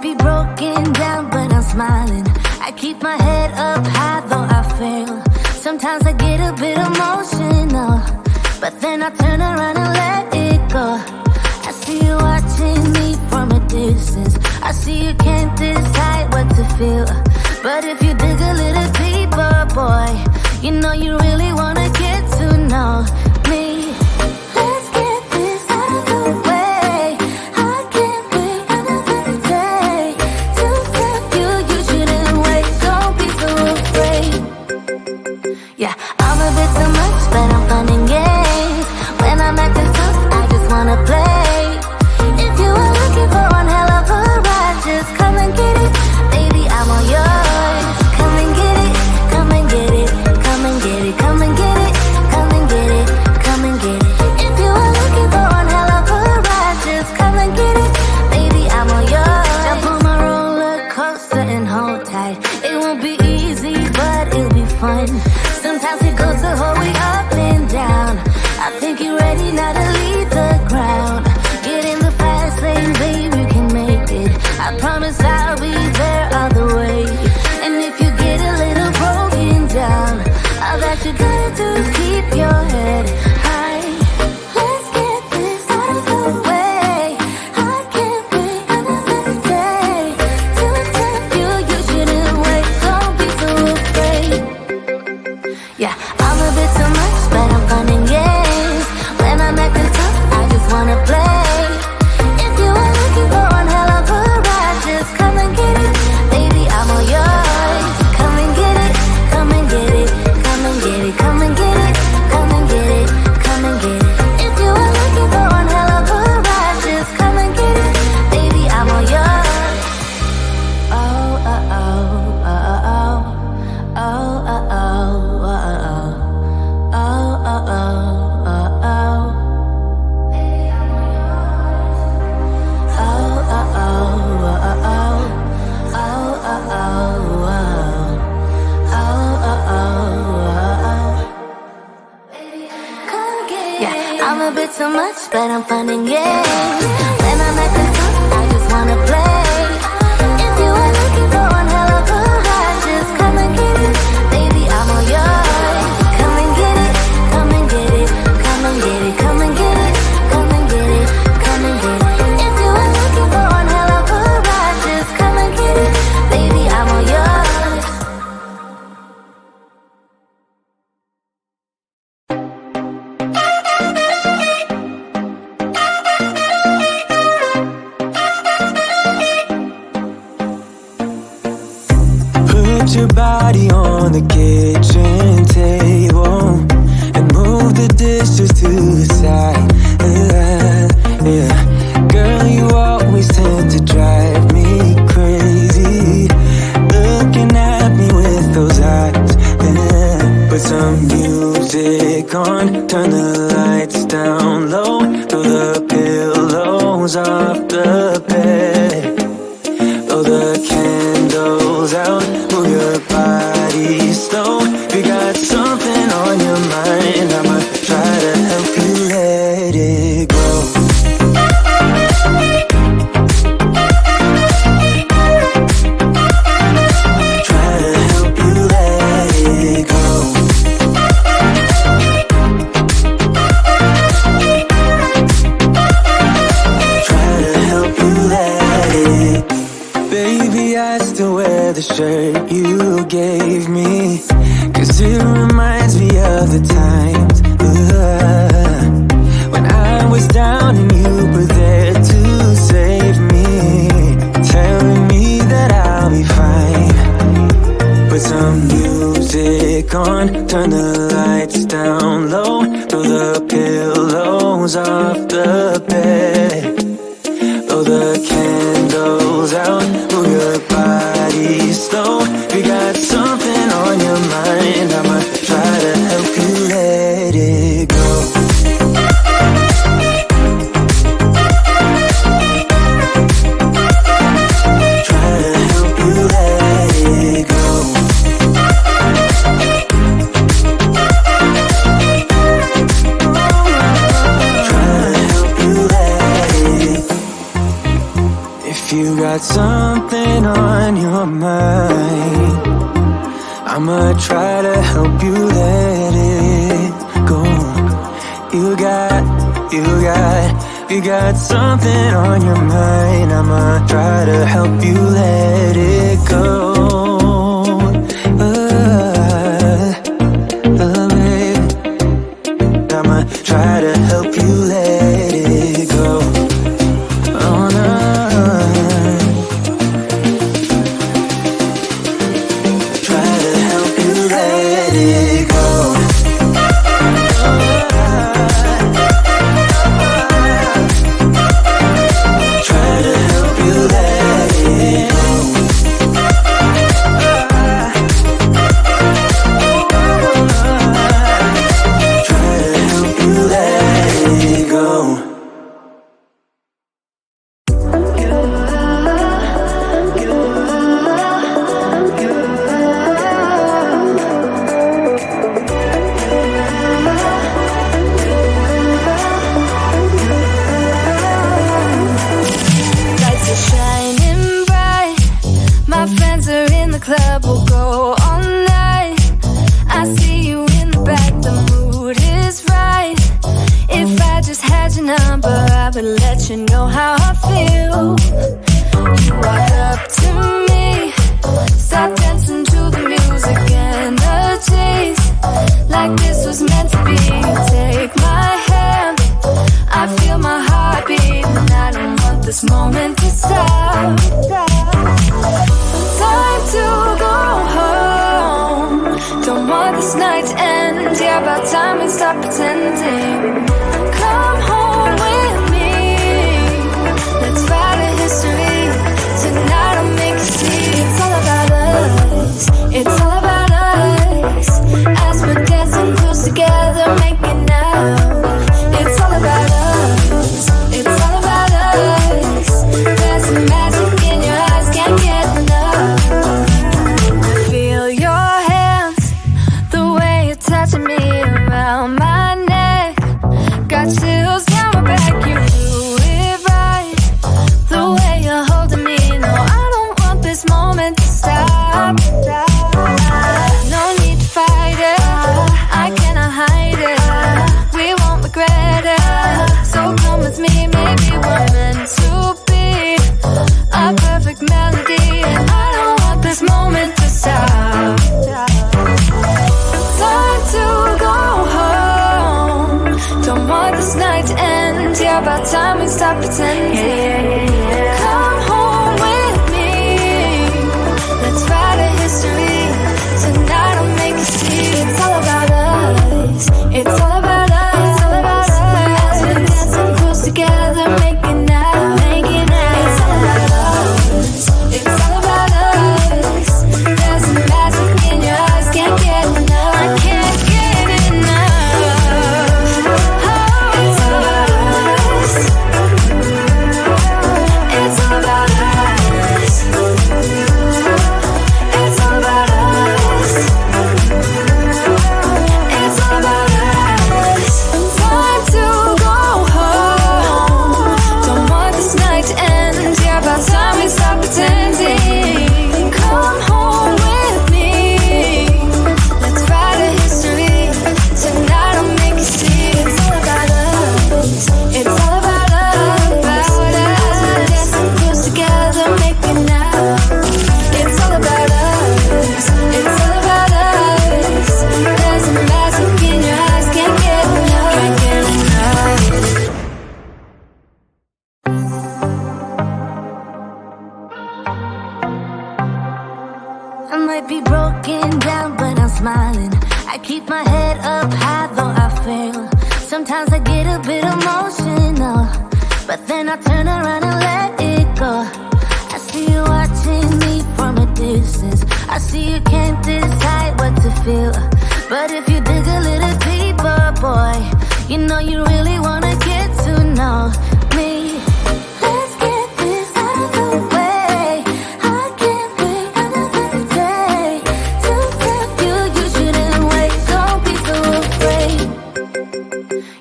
be broken down, but I'm smiling. I keep my head up high, though I fail. Sometimes I get a bit emotional, but then I turn around and let it go. I see you watching me from a distance. I see you can't decide what to feel, but if you dig a little deeper, boy, you know you really wanna get to know me. Let's get this out of the way. I can't wait another day to tell you you shouldn't wait. Don't be so afraid. Yeah, I'm a bit too much, but I'm fun and games. When I'm acting tough, I just wanna play. If you are looking for one hell of a ride, just come and get it. Baby, I'm all yours. Come and get it, come and get it, come and get it, come and get it, come and get it, come and get it. If you are looking for one hell of a ride, just come and get it. Baby, I'm all yours. Jump on my roller coaster and hold tight. It won't be easy, but it'll be fun. Sometimes it goes the whole way up and down. I think you're ready now to leave the ground. Get in the fast lane, baby, you can make it. I promise I'll be there all the way. And if you get a little broken down, all that you gotta do is keep your head high. Let's get this out of the way. I can't wait another day to tell you you shouldn't wait. Don't be so afraid. Yeah, I'm a bit too much, but I'm fun and games. When I'm acting tough, I just wanna play. If you are looking for one hell of a ride, just come and get it. Baby, I'm all yours. Come and get it, come and get it, come and get it, come and get it, come and get it, come and get it. If you are looking for one hell of a ride, just come and get it. Baby, I'm all yours. Oh, oh, oh, oh, oh, oh, oh, oh, oh, oh, oh, oh, oh. Baby, I'm all yours. Oh, oh, oh, oh, oh, oh, oh, oh, oh, oh. Yeah, I'm a bit too much, but I'm fun and games. When I'm acting tough, I just wanna play. If you are looking for one hell of a ride, just come and get it. Baby, I'm all yours. Come and get it, come and get it, come and get it, come and get it, come and get it, come and get it. If you are looking for one hell of a ride, just come and get it. Baby, I'm all yours. Put your body on the kitchen table and move the dishes to the side. Yeah. Girl, you always tend to drive me crazy, looking at me with those eyes. Yeah. Put some music on, turn the lights down low, throw the pillows off the bed. Blow the candles out, move your body slow. If you got something on your mind, I'ma try to help you let it go. Try to help you let it go. Try to help you let it go. Baby, I still wear the shirt you gave me, 'cause it reminds me of the times when I was down and you were there to save me, telling me that I'll be fine. Put some music on, turn the lights down low, throw the pillows off the bed. Blow the candles out, move your body slow. If you got something on your mind, I'ma try to help you let it go. Try to help you let it go. Try to help you let it go. If you got something on your mind. I'ma try to help you let it go. You got something on your mind. I'ma try to help you let it go. Baby, I'ma try to help you let it go. Oh no. Try to help you let it go.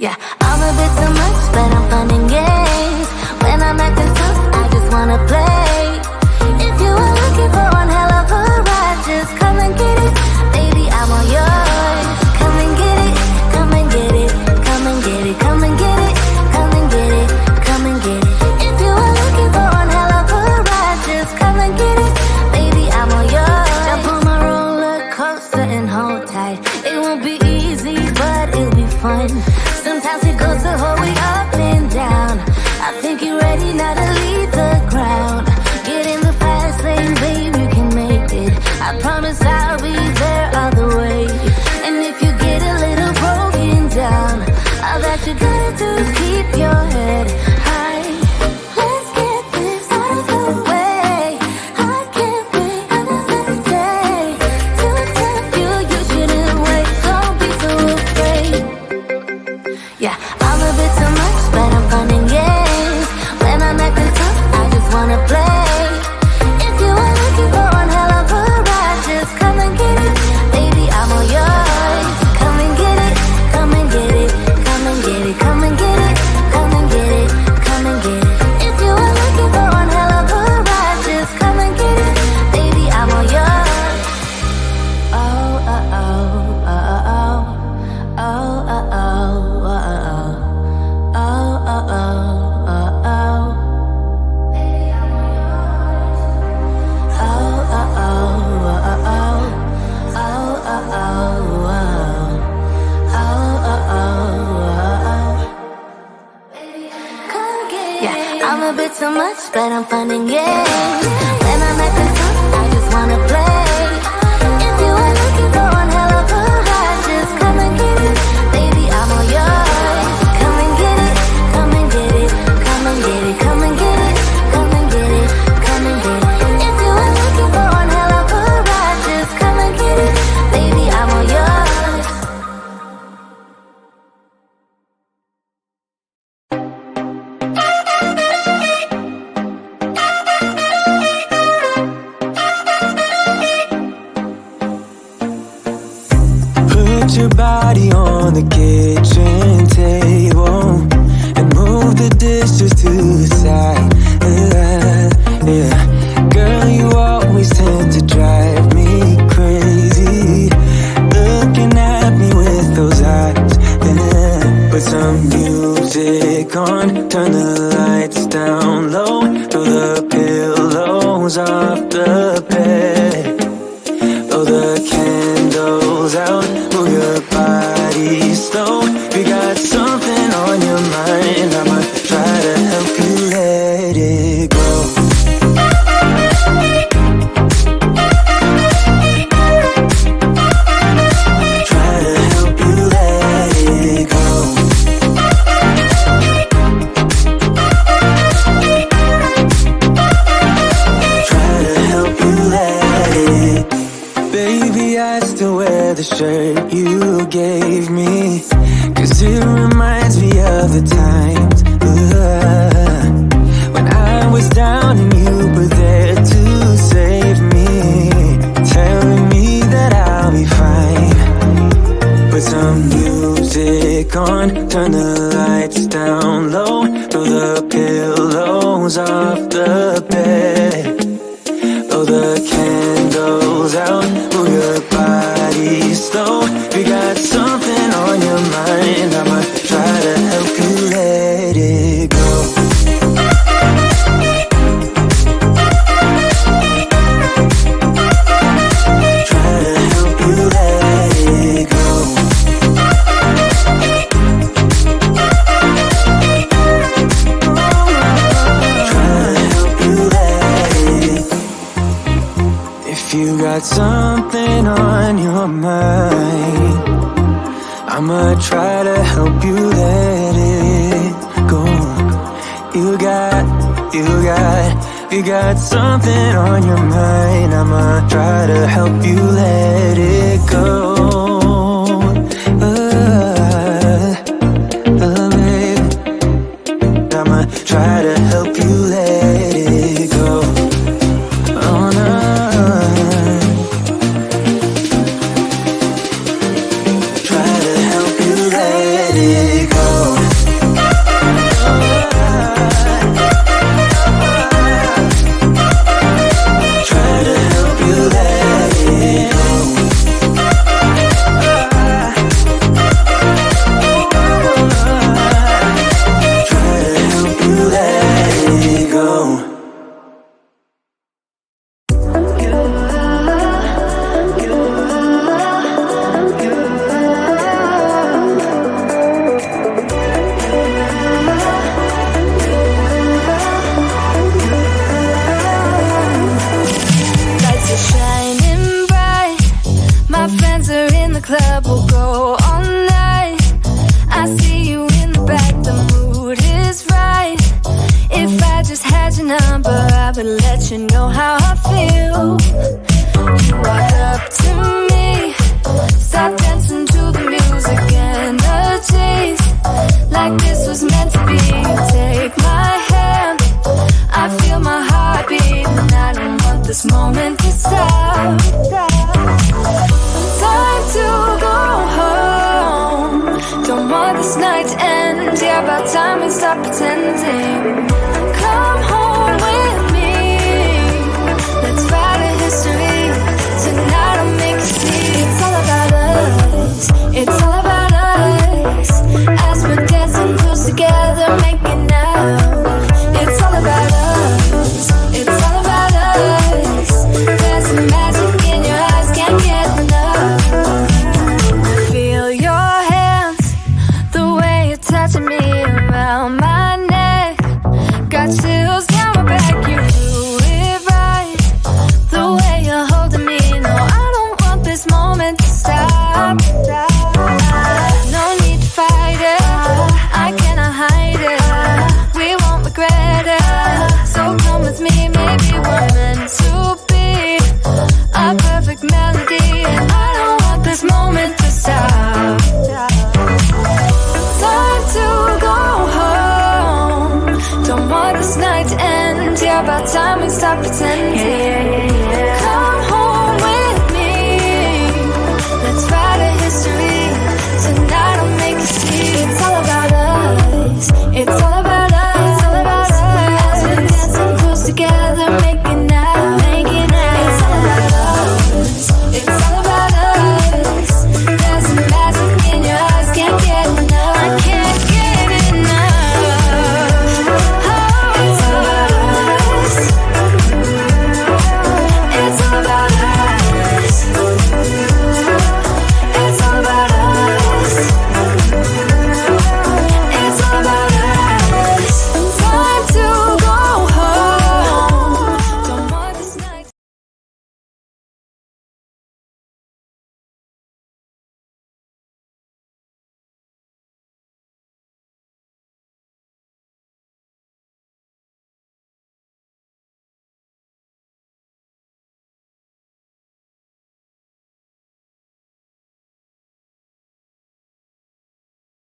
Yeah, I'm a bit too much, but I'm fun and games. When I'm acting tough, I just wanna play. so much, but I'm fun and games. When I'm at the top, I just wanna play. If you are looking for one hell of a ride, just come and get it, baby, I'm all yours. Come and get it, come and get it, come and get it, come and get it, come and get it, come and get it. If you are looking for one hell of a ride, just come and get it, baby, I'm all yours. Put your body on the kitchen table and move the dishes to the side. Yeah. Girl, you always tend to drive me crazy, looking at me with those eyes. Yeah. Put some music on, turn the lights down low, throw the pillows off the bed, blow the candles out, move your body slow. You got something on your mind, I'ma try to help you let it go. Try to help you let it go. Try to help you let it. Baby, I still wear the shirt you gave me, 'cause it reminds me of the times when I was down and you were there to save me, telling me that I'll be fine. Put some music on, turn the lights down low, throw the pillows off the bed, blow the candles out, move your body slow. You got something on your mind, I'ma try to help you let it go. Try to help you let it go. Try to help you let it. If you got something on your mind, I'ma try to help you let it go. You got something on your mind, I'ma try to help you let it go. Baby, I'ma try to help you let it go. Oh no. Try to help you let it go. Try to help you let it go. Try to help you let it go. Lights are shining bright. My friends are in the club, we'll go all night. I see you in the back, the mood is right. If I just had your number, I would let you know how I feel. You walk up to me, start dancing to the music and the taste. Like this was